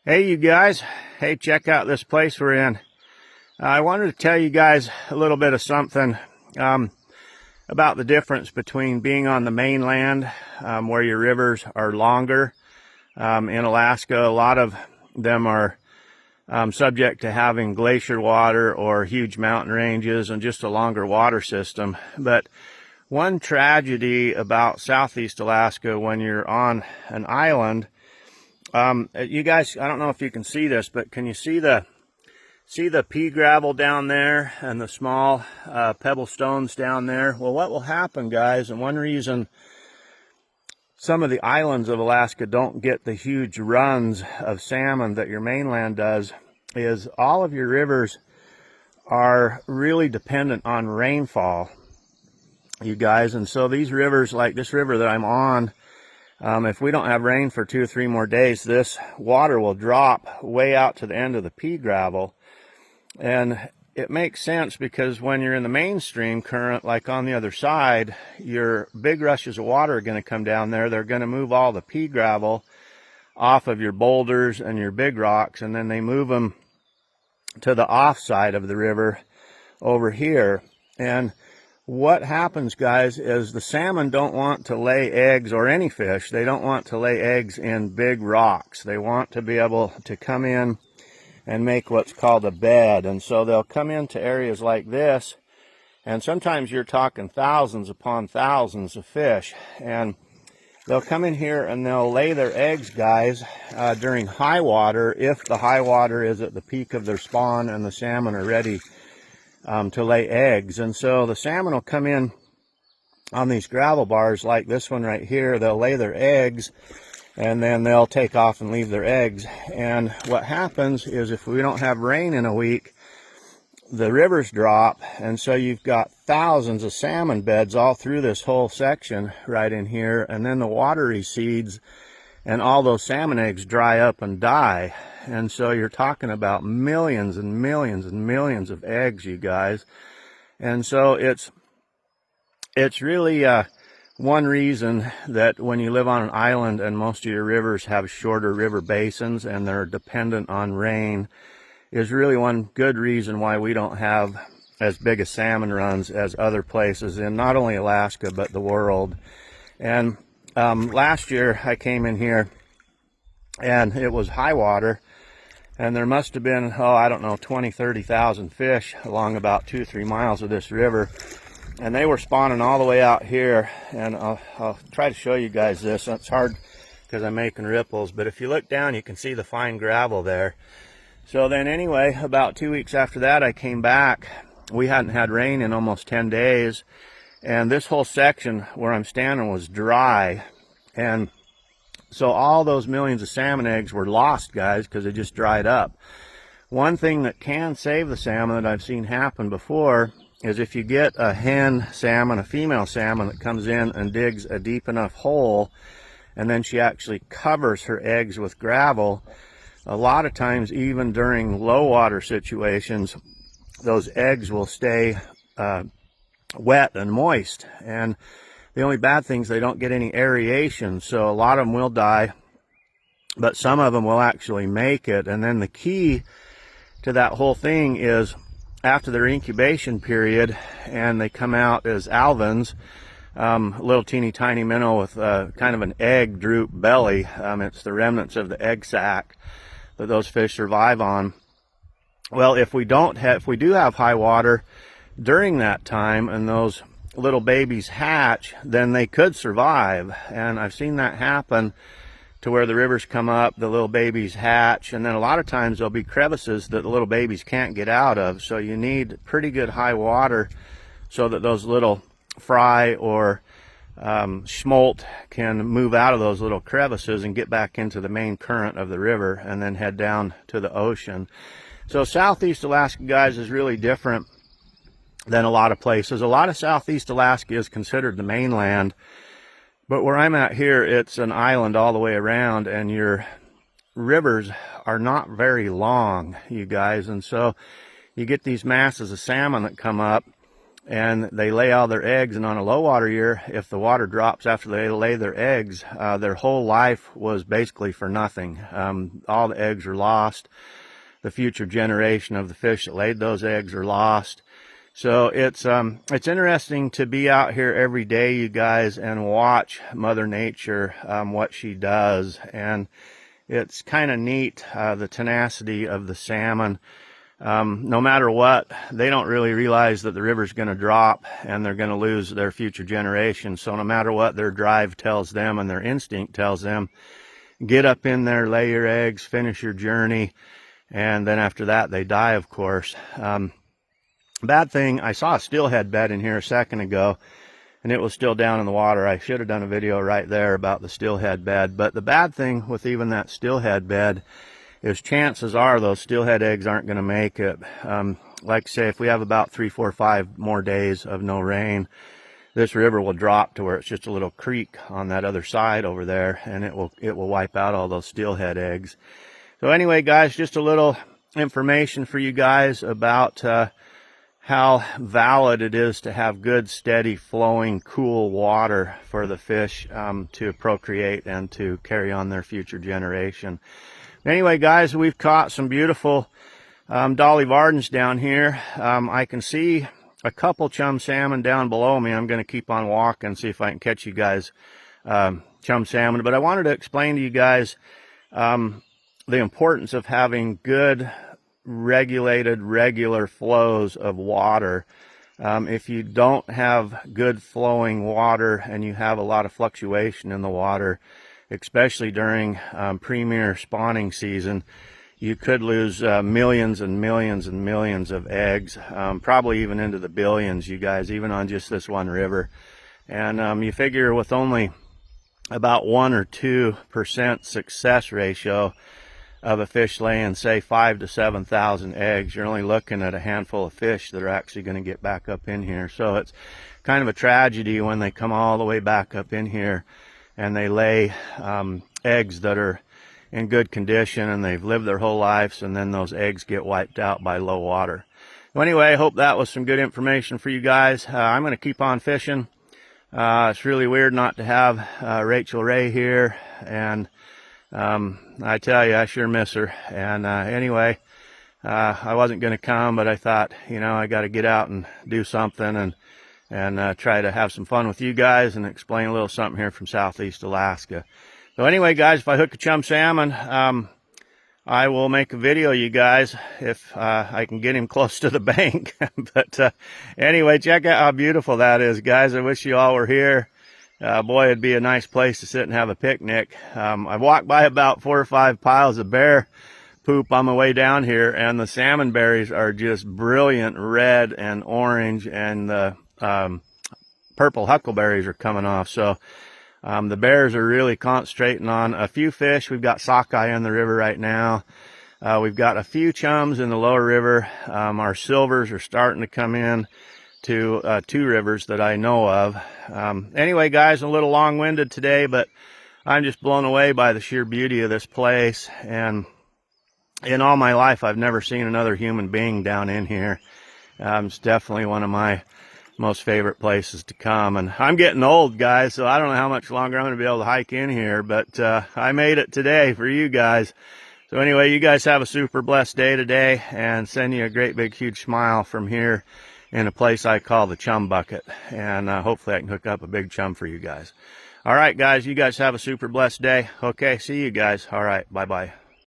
Hey you guys, hey, check out this place we're in. I wanted to tell you guys a little bit of something about the difference between being on the mainland where your rivers are longer. In Alaska, a lot of them are subject to having glacier water or huge mountain ranges and just a longer water system. But one tragedy about Southeast Alaska when you're on an island, you guys, I don't know if you can see this, but can you see the pea gravel down there and the small pebble stones down there? Well, what will happen, guys, and one reason some of the islands of Alaska don't get the huge runs of salmon that your mainland does is all of your rivers are really dependent on rainfall, you guys. And so these rivers, like this river that I'm on, if we don't have rain for 2 or 3 more days, this water will drop way out to the end of the pea gravel. And it makes sense because when you're in the mainstream current, like on the other side, your big rushes of water are going to come down there. They're going to move all the pea gravel off of your boulders and your big rocks, and then they move them to the off side of the river over here. And what happens, guys, is the salmon don't want to lay eggs, or any fish, they don't want to lay eggs in big rocks. They want to be able to come in and make what's called a bed. And so they'll come into areas like this, and sometimes you're talking thousands upon thousands of fish. And they'll come in here and they'll lay their eggs, guys, during high water, if the high water is at the peak of their spawn and the salmon are ready to lay eggs. And so the salmon will come in on these gravel bars like this one right here. They'll lay their eggs, and then they'll take off and leave their eggs. And what happens is if we don't have rain in a week, the rivers drop, and so you've got thousands of salmon beds all through this whole section right in here, and then the water recedes and all those salmon eggs dry up and die. And so you're talking about millions and millions and millions of eggs, you guys. And so it's really one reason that when you live on an island and most of your rivers have shorter river basins and they're dependent on rain, is really one good reason why we don't have as big a salmon runs as other places in not only Alaska but the world. And last year I came in here and it was high water, and there must have been, I don't know, 20,000-30,000 fish along about 2-3 miles of this river. And they were spawning all the way out here. And I'll try to show you guys this. It's hard because I'm making ripples, but if you look down, you can see the fine gravel there. So then anyway, about 2 weeks after that, I came back. We hadn't had rain in almost 10 days. And this whole section where I'm standing was dry. And so all those millions of salmon eggs were lost, guys, because they just dried up. One thing that can save the salmon that I've seen happen before is if you get a hen salmon, a female salmon that comes in and digs a deep enough hole, and then she actually covers her eggs with gravel. A lot of times, even during low water situations, those eggs will stay wet and moist. And the only bad thing is they don't get any aeration, so a lot of them will die, but some of them will actually make it. And then the key to that whole thing is after their incubation period and they come out as alevins, little teeny tiny minnow with kind of an egg droop belly. It's the remnants of the egg sac that those fish survive on. Well, if we do have high water during that time and those little babies hatch, then they could survive. And I've seen that happen to where the rivers come up, the little babies hatch, and then a lot of times there'll be crevices that the little babies can't get out of. So you need pretty good high water so that those little fry or smolt can move out of those little crevices and get back into the main current of the river and then head down to the ocean. So Southeast Alaska, guys, is really different than a lot of places. A lot of Southeast Alaska is considered the mainland, but where I'm at here, it's an island all the way around, and your rivers are not very long, you guys. And so you get these masses of salmon that come up, and they lay all their eggs. And on a low water year, if the water drops after they lay their eggs, their whole life was basically for nothing. All the eggs are lost. The future generation of the fish that laid those eggs are lost. So it's interesting to be out here every day, you guys, and watch Mother Nature, what she does. And it's kind of neat, the tenacity of the salmon. No matter what, they don't really realize that the river's going to drop and they're going to lose their future generation. So no matter what their drive tells them and their instinct tells them, get up in there, lay your eggs, finish your journey, and then after that they die, of course. Bad thing, I saw a steelhead bed in here a second ago, and it was still down in the water. I should have done a video right there about the steelhead bed. But the bad thing with even that steelhead bed is chances are those steelhead eggs aren't going to make it. Like say, if we have about 3, 4, 5 more days of no rain, this river will drop to where it's just a little creek on that other side over there, and it will wipe out all those steelhead eggs. So anyway, guys, just a little information for you guys about how valid it is to have good, steady, flowing, cool water for the fish to procreate and to carry on their future generation. Anyway, guys, we've caught some beautiful Dolly Vardens down here. I can see a couple chum salmon down below me. I'm going to keep on walking, see if I can catch you guys chum salmon. But I wanted to explain to you guys the importance of having good, regulated, regular flows of water. If you don't have good flowing water and you have a lot of fluctuation in the water, especially during premier spawning season, you could lose millions and millions and millions of eggs, probably even into the billions, you guys, even on just this one river. And you figure with only about 1 or 2% success ratio of a fish laying, say, 5,000 to 7,000 eggs, you're only looking at a handful of fish that are actually going to get back up in here. So it's kind of a tragedy when they come all the way back up in here and they lay eggs that are in good condition and they've lived their whole lives, and then those eggs get wiped out by low water. Well, anyway, I hope that was some good information for you guys. I'm going to keep on fishing. It's really weird not to have Rachel Ray here, and I tell you, I sure miss her. And anyway, I wasn't going to come, but I thought, you know, I got to get out and do something and try to have some fun with you guys and explain a little something here from Southeast Alaska. So anyway, guys, if I hook a chum salmon, I will make a video, you guys, if I can get him close to the bank. But anyway, check out how beautiful that is, guys. I wish you all were here. Boy, it'd be a nice place to sit and have a picnic. I walked by about 4 or 5 piles of bear poop on my way down here, and the salmon berries are just brilliant red and orange, and the purple huckleberries are coming off. So the bears are really concentrating on a few fish. We've got sockeye in the river right now. We've got a few chums in the lower river. Our silvers are starting to come in to 2 rivers that I know of. Anyway, guys, a little long-winded today, but I'm just blown away by the sheer beauty of this place. And in all my life, I've never seen another human being down in here. It's definitely one of my most favorite places to come. And I'm getting old, guys, so I don't know how much longer I'm going to be able to hike in here, but I made it today for you guys. So anyway, you guys have a super blessed day today, and send you a great big huge smile from here in a place I call the Chum Bucket. And hopefully I can hook up a big chum for you guys. All right, guys, you guys have a super blessed day. Okay, see you guys. All right, bye-bye.